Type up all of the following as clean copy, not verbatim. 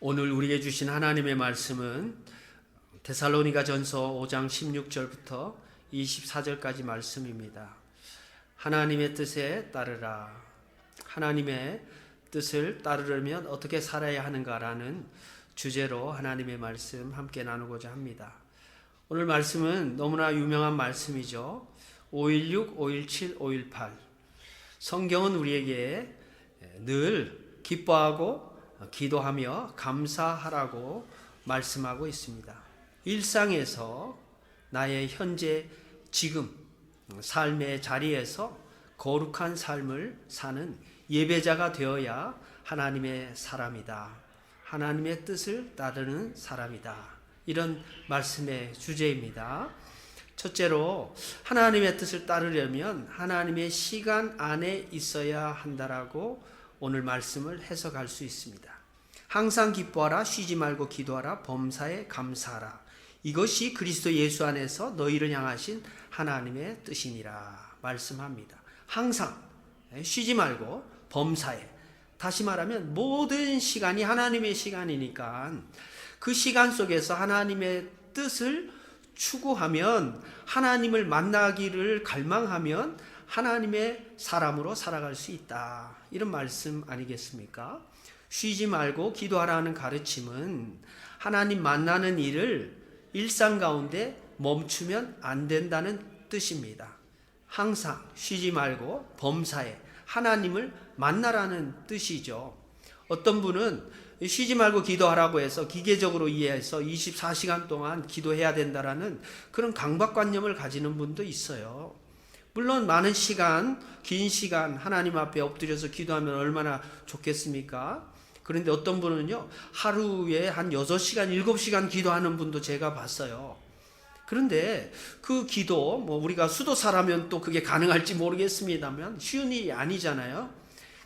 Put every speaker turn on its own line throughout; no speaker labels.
오늘 우리에게 주신 하나님의 말씀은 데살로니가전서 5장 16절부터 24절까지 말씀입니다. 하나님의 뜻에 따르라. 하나님의 뜻을 따르려면 어떻게 살아야 하는가라는 주제로 하나님의 말씀 함께 나누고자 합니다. 오늘 말씀은 너무나 유명한 말씀이죠. 516, 517, 518. 성경은 우리에게 늘 기뻐하고 기도하며 감사하라고 말씀하고 있습니다. 일상에서 나의 현재 지금 삶의 자리에서 거룩한 삶을 사는 예배자가 되어야 하나님의 사람이다. 하나님의 뜻을 따르는 사람이다. 이런 말씀의 주제입니다. 첫째로 하나님의 뜻을 따르려면 하나님의 시간 안에 있어야 한다라고 오늘 말씀을 해석할 수 있습니다. 항상 기뻐하라, 쉬지 말고 기도하라, 범사에 감사하라. 이것이 그리스도 예수 안에서 너희를 향하신 하나님의 뜻이니라 말씀합니다. 항상 쉬지 말고 범사에, 다시 말하면 모든 시간이 하나님의 시간이니까 그 시간 속에서 하나님의 뜻을 추구하면, 하나님을 만나기를 갈망하면 하나님의 사람으로 살아갈 수 있다. 이런 말씀 아니겠습니까? 쉬지 말고 기도하라는 가르침은 하나님 만나는 일을 일상 가운데 멈추면 안 된다는 뜻입니다. 항상 쉬지 말고 범사에 하나님을 만나라는 뜻이죠. 어떤 분은 쉬지 말고 기도하라고 해서 기계적으로 이해해서 24시간 동안 기도해야 된다라는 그런 강박관념을 가지는 분도 있어요. 물론 많은 시간, 긴 시간 하나님 앞에 엎드려서 기도하면 얼마나 좋겠습니까? 그런데 어떤 분은요, 하루에 한 6시간, 7시간 기도하는 분도 제가 봤어요. 그런데 그 기도, 우리가 수도사라면 또 그게 가능할지 모르겠습니다만 쉬운 일이 아니잖아요.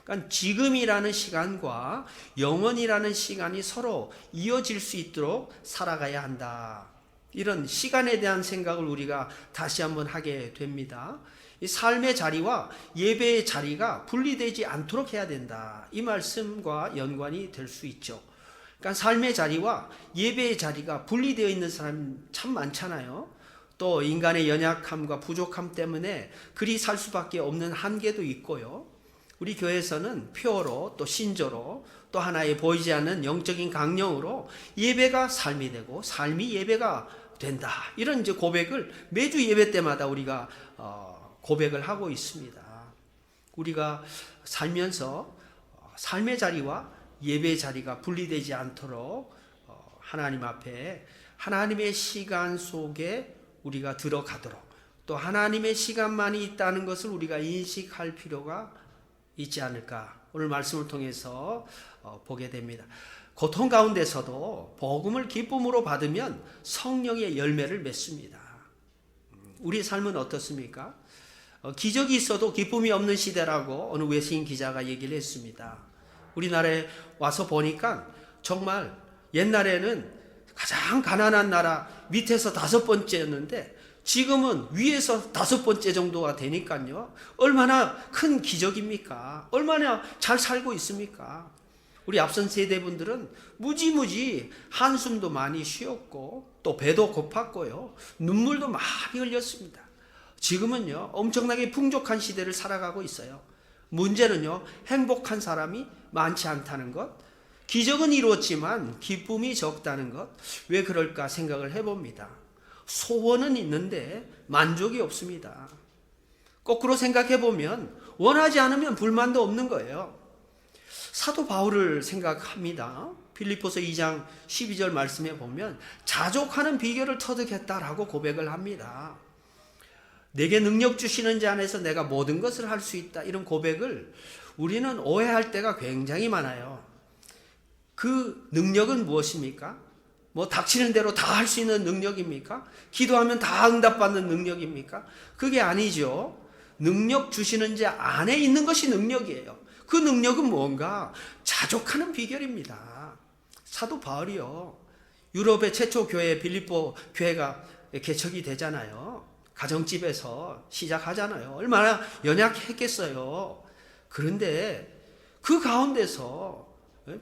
그러니까 지금이라는 시간과 영원이라는 시간이 서로 이어질 수 있도록 살아가야 한다. 이런 시간에 대한 생각을 우리가 다시 한번 하게 됩니다. 이 삶의 자리와 예배의 자리가 분리되지 않도록 해야 된다. 이 말씀과 연관이 될 수 있죠. 그러니까 삶의 자리와 예배의 자리가 분리되어 있는 사람이 참 많잖아요. 또 인간의 연약함과 부족함 때문에 그리 살 수밖에 없는 한계도 있고요. 우리 교회에서는 표어로 또 신조로 또 하나의 보이지 않는 영적인 강령으로 예배가 삶이 되고 삶이 예배가 된다. 이런 이제 고백을 매주 예배 때마다 우리가 고백을 하고 있습니다. 우리가 살면서 삶의 자리와 예배의 자리가 분리되지 않도록 하나님 앞에 하나님의 시간 속에 우리가 들어가도록, 또 하나님의 시간만이 있다는 것을 우리가 인식할 필요가 있지 않을까, 오늘 말씀을 통해서 보게 됩니다. 고통 가운데서도 복음을 기쁨으로 받으면 성령의 열매를 맺습니다. 우리 삶은 어떻습니까? 기적이 있어도 기쁨이 없는 시대라고 어느 외신 기자가 얘기를 했습니다. 우리나라에 와서 보니까 정말 옛날에는 가장 가난한 나라 밑에서 5번째였는데 지금은 위에서 5번째 정도가 되니까요. 얼마나 큰 기적입니까? 얼마나 잘 살고 있습니까? 우리 앞선 세대분들은 무지무지 한숨도 많이 쉬었고 또 배도 고팠고요. 눈물도 많이 흘렸습니다. 지금은요, 엄청나게 풍족한 시대를 살아가고 있어요. 문제는요, 행복한 사람이 많지 않다는 것, 기적은 이루었지만 기쁨이 적다는 것, 왜 그럴까 생각을 해봅니다. 소원은 있는데 만족이 없습니다. 거꾸로 생각해보면 원하지 않으면 불만도 없는 거예요. 사도 바울을 생각합니다. 빌립보서 2장 12절 말씀에 보면 자족하는 비결을 터득했다라고 고백을 합니다. 내게 능력 주시는 자 안에서 내가 모든 것을 할 수 있다. 이런 고백을 우리는 오해할 때가 굉장히 많아요. 그 능력은 무엇입니까? 닥치는 대로 다 할 수 있는 능력입니까? 기도하면 다 응답받는 능력입니까? 그게 아니죠. 능력 주시는 자 안에 있는 것이 능력이에요. 그 능력은 뭔가? 자족하는 비결입니다. 사도 바울이요, 유럽의 최초 교회 빌립보 교회가 개척이 되잖아요. 가정집에서 시작하잖아요. 얼마나 연약했겠어요. 그런데 그 가운데서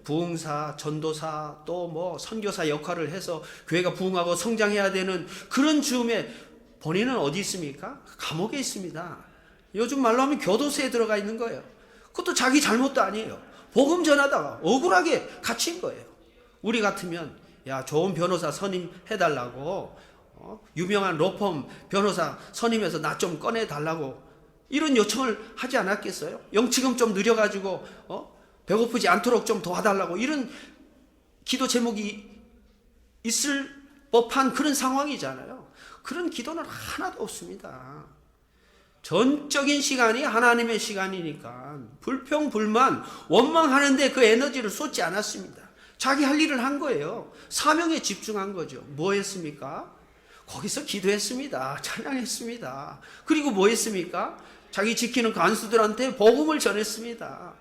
부흥사, 전도사, 또 뭐 선교사 역할을 해서 교회가 부흥하고 성장해야 되는 그런 즈음에 본인은 어디 있습니까? 감옥에 있습니다. 요즘 말로 하면 교도소에 들어가 있는 거예요. 그것도 자기 잘못도 아니에요. 복음 전하다가 억울하게 갇힌 거예요. 우리 같으면 야, 좋은 변호사 선임해달라고, 유명한 로펌 변호사 선임해서 나 좀 꺼내달라고 이런 요청을 하지 않았겠어요? 영치금 좀 느려가지고 배고프지 않도록 좀 도와달라고 이런 기도 제목이 있을 법한 그런 상황이잖아요. 그런 기도는 하나도 없습니다. 전적인 시간이 하나님의 시간이니까 불평, 불만, 원망하는데 그 에너지를 쏟지 않았습니다. 자기 할 일을 한 거예요. 사명에 집중한 거죠. 뭐 했습니까? 거기서 기도했습니다. 찬양했습니다. 그리고 뭐 했습니까? 자기 지키는 간수들한테 복음을 전했습니다.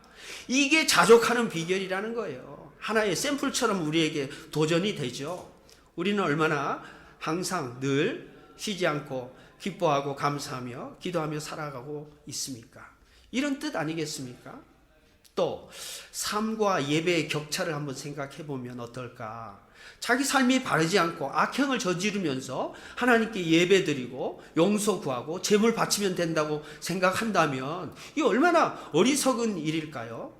이게 자족하는 비결이라는 거예요. 하나의 샘플처럼 우리에게 도전이 되죠. 우리는 얼마나 항상 늘 쉬지 않고 기뻐하고 감사하며 기도하며 살아가고 있습니까? 이런 뜻 아니겠습니까? 또 삶과 예배의 격차를 한번 생각해 보면 어떨까? 자기 삶이 바르지 않고 악행을 저지르면서 하나님께 예배드리고 용서 구하고 제물 바치면 된다고 생각한다면 이 얼마나 어리석은 일일까요?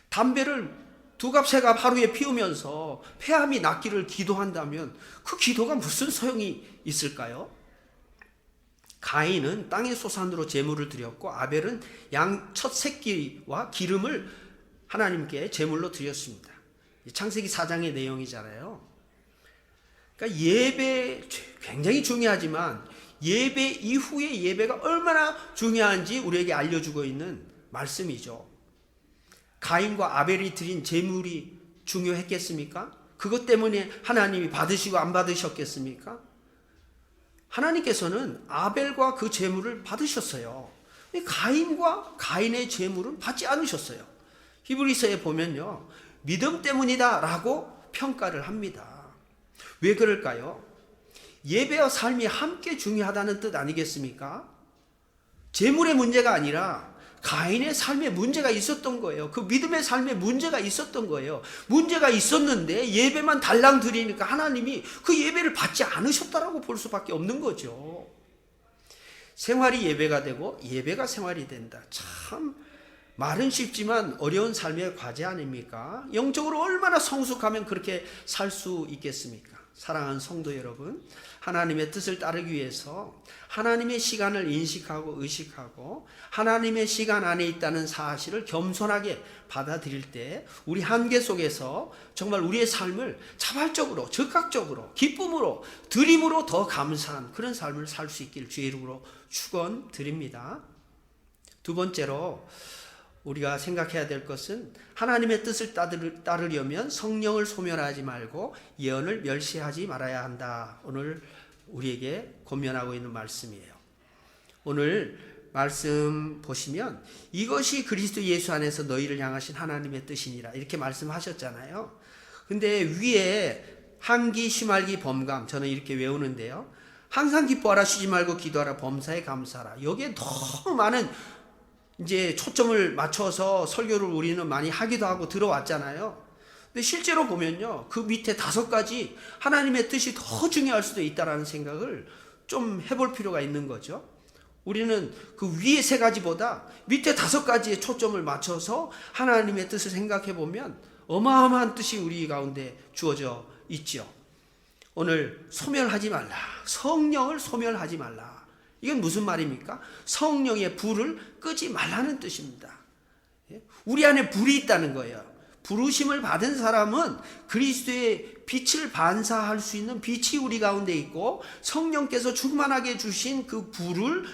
담배를 2갑 3갑 하루에 피우면서 폐암이 낫기를 기도한다면 그 기도가 무슨 소용이 있을까요? 가인은 땅의 소산으로 제물을 드렸고 아벨은 양 첫 새끼와 기름을 하나님께 제물로 드렸습니다. 창세기 4장의 내용이잖아요. 그러니까 예배 굉장히 중요하지만 예배 이후의 예배가 얼마나 중요한지 우리에게 알려주고 있는 말씀이죠. 가인과 아벨이 드린 제물이 중요했겠습니까? 그것 때문에 하나님이 받으시고 안 받으셨겠습니까? 하나님께서는 아벨과 그 제물을 받으셨어요. 가인과 가인의 제물은 받지 않으셨어요. 히브리서에 보면요, 믿음 때문이다 라고 평가를 합니다. 왜 그럴까요? 예배와 삶이 함께 중요하다는 뜻 아니겠습니까? 제물의 문제가 아니라 가인의 삶에 문제가 있었던 거예요. 그 믿음의 삶에 문제가 있었던 거예요. 문제가 있었는데 예배만 달랑 드리니까 하나님이 그 예배를 받지 않으셨다라고 볼 수밖에 없는 거죠. 생활이 예배가 되고 예배가 생활이 된다. 참 말은 쉽지만 어려운 삶의 과제 아닙니까? 영적으로 얼마나 성숙하면 그렇게 살 수 있겠습니까? 사랑하는 성도 여러분, 하나님의 뜻을 따르기 위해서 하나님의 시간을 인식하고 의식하고 하나님의 시간 안에 있다는 사실을 겸손하게 받아들일 때 우리 한계 속에서 정말 우리의 삶을 자발적으로, 즉각적으로, 기쁨으로, 드림으로 더 감사한 그런 삶을 살 수 있기를 주의 이름으로 축원드립니다. 두 번째로 우리가 생각해야 될 것은 하나님의 뜻을 따르려면 성령을 소멸하지 말고 예언을 멸시하지 말아야 한다. 오늘 우리에게 권면하고 있는 말씀이에요. 오늘 말씀 보시면 이것이 그리스도 예수 안에서 너희를 향하신 하나님의 뜻이니라 이렇게 말씀하셨잖아요. 근데 위에 한기, 쉬말기, 범감 저는 이렇게 외우는데요. 항상 기뻐하라, 쉬지 말고 기도하라, 범사에 감사하라. 여기에 너무 많은 이제 초점을 맞춰서 설교를 우리는 많이 하기도 하고 들어왔잖아요. 근데 실제로 보면요, 그 밑에 5가지 하나님의 뜻이 더 중요할 수도 있다라는 생각을 좀 해볼 필요가 있는 거죠. 우리는 그 위에 3가지보다 밑에 5가지에 초점을 맞춰서 하나님의 뜻을 생각해 보면 어마어마한 뜻이 우리 가운데 주어져 있죠. 오늘 소멸하지 말라, 성령을 소멸하지 말라. 이건 무슨 말입니까? 성령의 불을 끄지 말라는 뜻입니다. 우리 안에 불이 있다는 거예요. 부르심을 받은 사람은 그리스도의 빛을 반사할 수 있는 빛이 우리 가운데 있고 성령께서 충만하게 주신 그 불을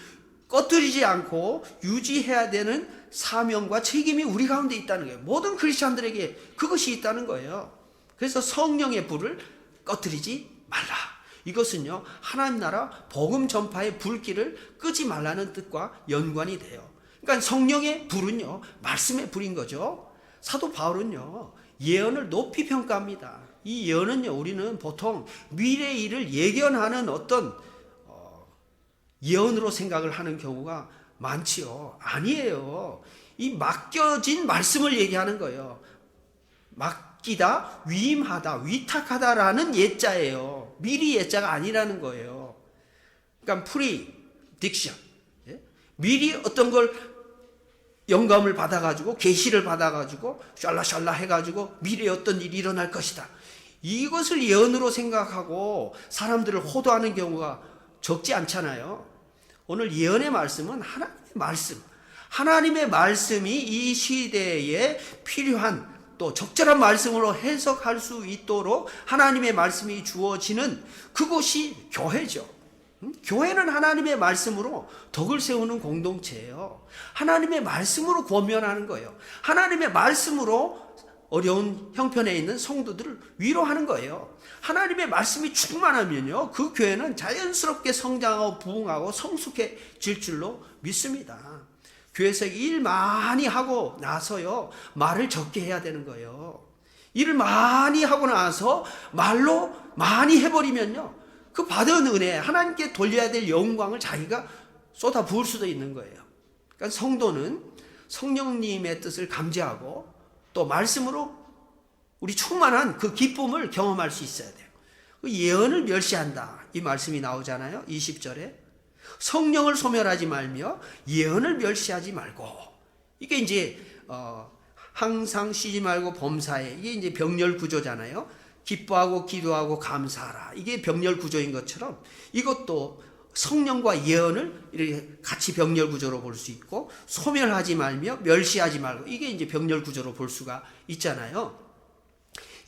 꺼뜨리지 않고 유지해야 되는 사명과 책임이 우리 가운데 있다는 거예요. 모든 크리스찬들에게 그것이 있다는 거예요. 그래서 성령의 불을 꺼뜨리지 말라. 이것은요, 하나님 나라 복음 전파의 불길을 끄지 말라는 뜻과 연관이 돼요. 그러니까 성령의 불은요, 말씀의 불인 거죠. 사도 바울은요, 예언을 높이 평가합니다. 이 예언은요, 우리는 보통 미래의 일을 예견하는 어떤 예언으로 생각을 하는 경우가 많지요. 아니에요. 이 맡겨진 말씀을 얘기하는 거예요. 맡기다, 위임하다, 위탁하다라는 예자예요. 미리 예자가 아니라는 거예요. 그러니까 프리딕션, 미리 어떤 걸 영감을 받아가지고 계시를 받아가지고 샬라샬라 해가지고 미래에 어떤 일이 일어날 것이다, 이것을 예언으로 생각하고 사람들을 호도하는 경우가 적지 않잖아요. 오늘 예언의 말씀은 하나님의 말씀, 하나님의 말씀이 이 시대에 필요한 또 적절한 말씀으로 해석할 수 있도록 하나님의 말씀이 주어지는 그곳이 교회죠. 교회는 하나님의 말씀으로 덕을 세우는 공동체예요. 하나님의 말씀으로 권면하는 거예요. 하나님의 말씀으로 어려운 형편에 있는 성도들을 위로하는 거예요. 하나님의 말씀이 충만하면요, 그 교회는 자연스럽게 성장하고 부흥하고 성숙해질 줄로 믿습니다. 교회에서 일 많이 하고 나서요, 말을 적게 해야 되는 거예요. 일을 많이 하고 나서 말로 많이 해버리면요, 그 받은 은혜, 하나님께 돌려야 될 영광을 자기가 쏟아 부을 수도 있는 거예요. 그러니까 성도는 성령님의 뜻을 감지하고 또 말씀으로 우리 충만한 그 기쁨을 경험할 수 있어야 돼요. 그 예언을 멸시한다, 이 말씀이 나오잖아요. 20절에 성령을 소멸하지 말며 예언을 멸시하지 말고, 이게 이제 항상 쉬지 말고 범사에, 이게 이제 병렬 구조잖아요. 기뻐하고 기도하고 감사하라, 이게 병렬 구조인 것처럼 이것도 성령과 예언을 이렇게 같이 병렬 구조로 볼 수 있고, 소멸하지 말며 멸시하지 말고, 이게 이제 병렬 구조로 볼 수가 있잖아요.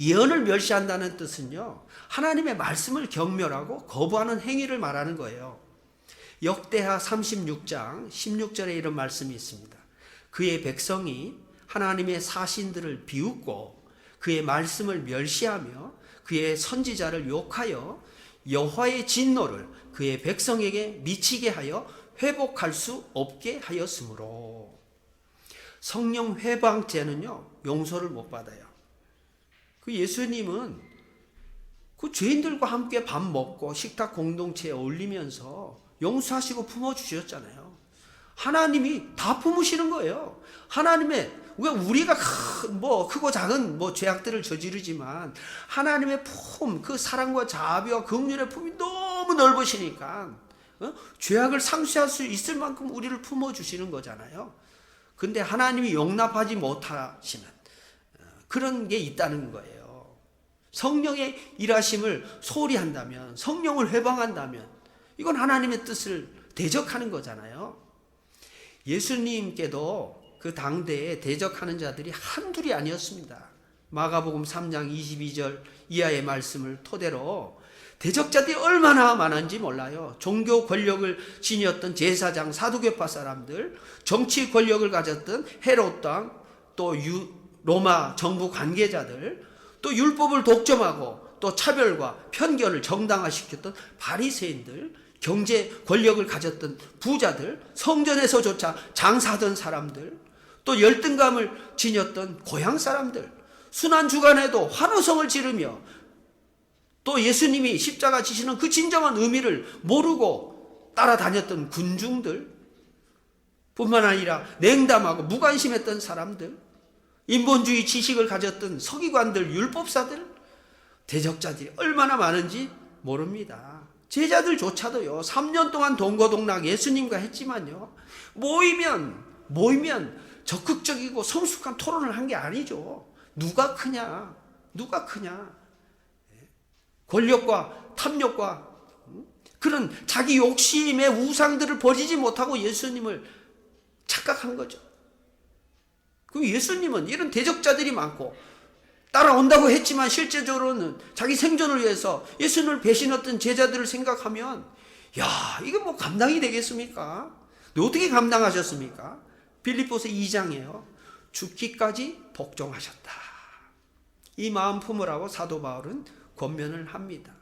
예언을 멸시한다는 뜻은요, 하나님의 말씀을 경멸하고 거부하는 행위를 말하는 거예요. 역대하 36장 16절에 이런 말씀이 있습니다. 그의 백성이 하나님의 사신들을 비웃고 그의 말씀을 멸시하며 그의 선지자를 욕하여 여호와의 진노를 그의 백성에게 미치게 하여 회복할 수 없게 하였으므로, 성령 회방죄는요, 용서를 못 받아요. 그 예수님은 그 죄인들과 함께 밥 먹고 식탁 공동체에 어울리면서 용서하시고 품어주셨잖아요. 하나님이 다 품으시는 거예요. 하나님의, 우리가 크고 작은 죄악들을 저지르지만 하나님의 품, 그 사랑과 자비와 긍휼의 품이 너무 넓으시니까 죄악을 상쇄할 수 있을 만큼 우리를 품어주시는 거잖아요. 근데 하나님이 용납하지 못하시는 그런 게 있다는 거예요. 성령의 일하심을 소홀히 한다면, 성령을 회방한다면 이건 하나님의 뜻을 대적하는 거잖아요. 예수님께도 그 당대에 대적하는 자들이 한둘이 아니었습니다. 마가복음 3장 22절 이하의 말씀을 토대로 대적자들이 얼마나 많은지 몰라요. 종교 권력을 지녔던 제사장, 사두개파 사람들, 정치 권력을 가졌던 헤롯 왕, 또 로마 정부 관계자들, 또 율법을 독점하고 또 차별과 편견을 정당화시켰던 바리새인들, 경제 권력을 가졌던 부자들, 성전에서조차 장사하던 사람들, 또 열등감을 지녔던 고향 사람들, 순환주간에도 환호성을 지르며 또 예수님이 십자가 지시는 그 진정한 의미를 모르고 따라다녔던 군중들 뿐만 아니라 냉담하고 무관심했던 사람들, 인본주의 지식을 가졌던 서기관들, 율법사들, 대적자들이 얼마나 많은지 모릅니다. 제자들조차도요, 3년 동안 동거동락 예수님과 했지만요, 모이면 적극적이고 성숙한 토론을 한 게 아니죠. 누가 크냐, 권력과 탐욕과 그런 자기 욕심의 우상들을 버리지 못하고 예수님을 착각한 거죠. 그 예수님은 이런 대적자들이 많고 따라온다고 했지만 실제적으로는 자기 생존을 위해서 예수님을 배신했던 제자들을 생각하면, 야, 이게 뭐 감당이 되겠습니까? 어떻게 감당하셨습니까? 빌립보서 2장이에요. 죽기까지 복종하셨다. 이 마음 품으라고 사도 바울은 권면을 합니다.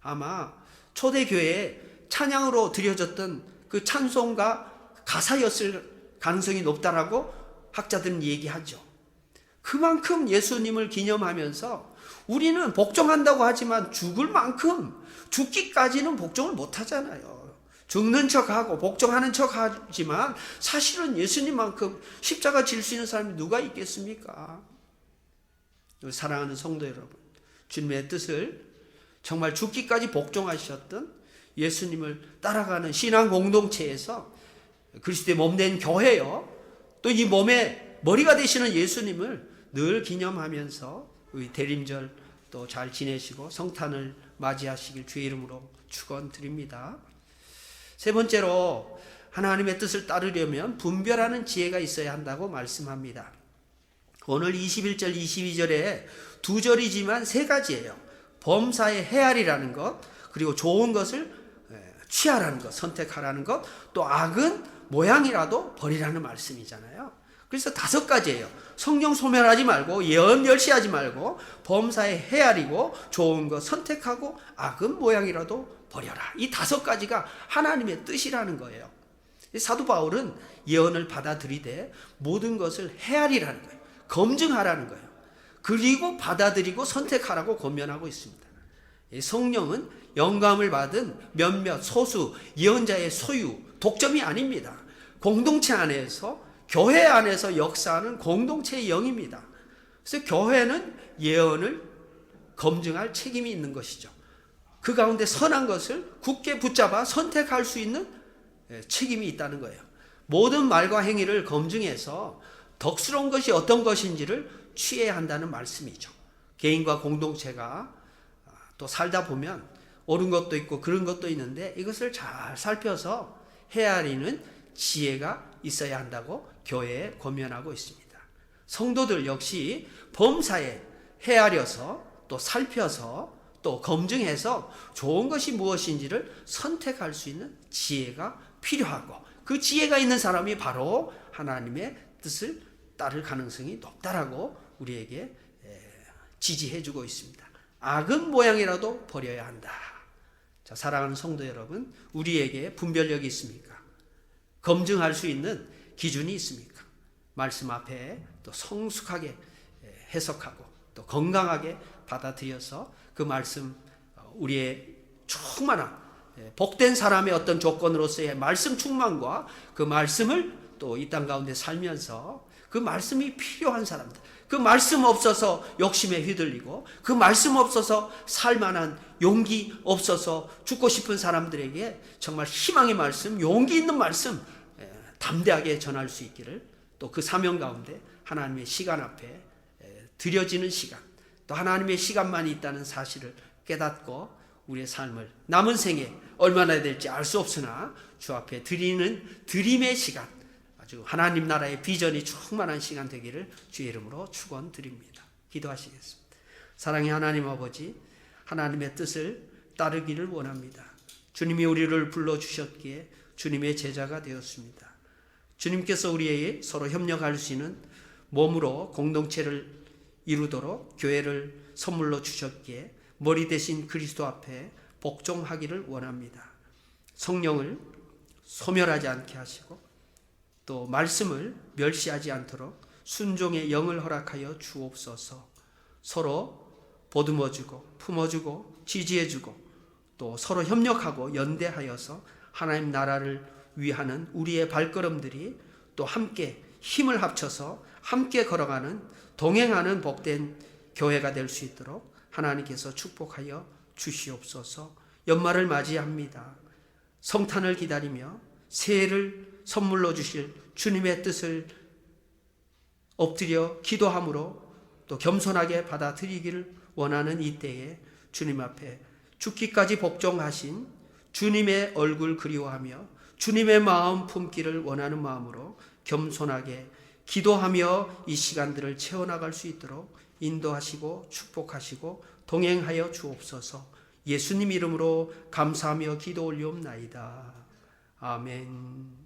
아마 초대교회에 찬양으로 드려졌던 그 찬송가 가사였을 가능성이 높다라고 학자들은 얘기하죠. 그만큼 예수님을 기념하면서 우리는 복종한다고 하지만 죽을 만큼, 죽기까지는 복종을 못 하잖아요. 죽는 척하고 복종하는 척하지만 사실은 예수님만큼 십자가 질 수 있는 사람이 누가 있겠습니까? 사랑하는 성도 여러분, 주님의 뜻을 정말 죽기까지 복종하셨던 예수님을 따라가는 신앙 공동체에서 그리스도의 몸된 교회요, 또 이 몸의 머리가 되시는 예수님을 늘 기념하면서 우리 대림절 또 잘 지내시고 성탄을 맞이하시길 주의 이름으로 축원드립니다. 세 번째로 하나님의 뜻을 따르려면 분별하는 지혜가 있어야 한다고 말씀합니다. 오늘 21절 22절에 두 절이지만 세 가지예요. 범사에 헤아리라는 것, 그리고 좋은 것을 취하라는 것, 선택하라는 것, 또 악은 모양이라도 버리라는 말씀이잖아요. 그래서 다섯 가지예요. 성령 소멸하지 말고, 예언 멸시하지 말고, 범사에 헤아리고, 좋은 것 선택하고, 악은 모양이라도 버려라. 이 다섯 가지가 하나님의 뜻이라는 거예요. 사도 바울은 예언을 받아들이되 모든 것을 헤아리라는 거예요. 검증하라는 거예요. 그리고 받아들이고 선택하라고 권면하고 있습니다. 성령은 영감을 받은 몇몇 소수 예언자의 소유, 독점이 아닙니다. 공동체 안에서, 교회 안에서 역사하는 공동체의 영입니다. 그래서 교회는 예언을 검증할 책임이 있는 것이죠. 그 가운데 선한 것을 굳게 붙잡아 선택할 수 있는 책임이 있다는 거예요. 모든 말과 행위를 검증해서 덕스러운 것이 어떤 것인지를 취해야 한다는 말씀이죠. 개인과 공동체가 또 살다 보면 옳은 것도 있고 그런 것도 있는데 이것을 잘 살펴서 헤아리는 지혜가 있어야 한다고 교회에 권면하고 있습니다. 성도들 역시 범사에 헤아려서 또 살펴서 또 검증해서 좋은 것이 무엇인지를 선택할 수 있는 지혜가 필요하고, 그 지혜가 있는 사람이 바로 하나님의 뜻을 따를 가능성이 높다라고 우리에게 지지해 주고 있습니다. 악은 모양이라도 버려야 한다. 자, 사랑하는 성도 여러분, 우리에게 분별력이 있습니까? 검증할 수 있는 기준이 있습니까? 말씀 앞에 또 성숙하게 해석하고 또 건강하게 받아들여서 그 말씀, 우리의 충만한 복된 사람의 어떤 조건으로서의 말씀 충만과 그 말씀을 또 이 땅 가운데 살면서 그 말씀이 필요한 사람들, 그 말씀 없어서 욕심에 휘둘리고 그 말씀 없어서 살만한 용기 없어서 죽고 싶은 사람들에게 정말 희망의 말씀, 용기 있는 말씀 담대하게 전할 수 있기를, 또 그 사명 가운데 하나님의 시간 앞에 드려지는 시간, 또 하나님의 시간만이 있다는 사실을 깨닫고 우리의 삶을 남은 생에 얼마나 될지 알 수 없으나 주 앞에 드리는 드림의 시간, 아주 하나님 나라의 비전이 충만한 시간 되기를 주의 이름으로 축원드립니다. 기도하시겠습니다. 사랑의 하나님 아버지, 하나님의 뜻을 따르기를 원합니다. 주님이 우리를 불러주셨기에 주님의 제자가 되었습니다. 주님께서 우리에게 서로 협력할 수 있는 몸으로 공동체를 이루도록 교회를 선물로 주셨기에 머리 대신 그리스도 앞에 복종하기를 원합니다. 성령을 소멸하지 않게 하시고 또 말씀을 멸시하지 않도록 순종의 영을 허락하여 주옵소서. 서로 보듬어주고 품어주고 지지해주고 또 서로 협력하고 연대하여서 하나님 나라를 위하는 우리의 발걸음들이 또 함께 힘을 합쳐서 함께 걸어가는, 동행하는 복된 교회가 될 수 있도록 하나님께서 축복하여 주시옵소서. 연말을 맞이합니다. 성탄을 기다리며 새해를 선물로 주실 주님의 뜻을 엎드려 기도함으로 또 겸손하게 받아들이기를 원하는 이때에 주님 앞에 죽기까지 복종하신 주님의 얼굴 그리워하며 주님의 마음 품기를 원하는 마음으로 겸손하게 기도하며 이 시간들을 채워나갈 수 있도록 인도하시고 축복하시고 동행하여 주옵소서. 예수님 이름으로 감사하며 기도 올리옵나이다. 아멘.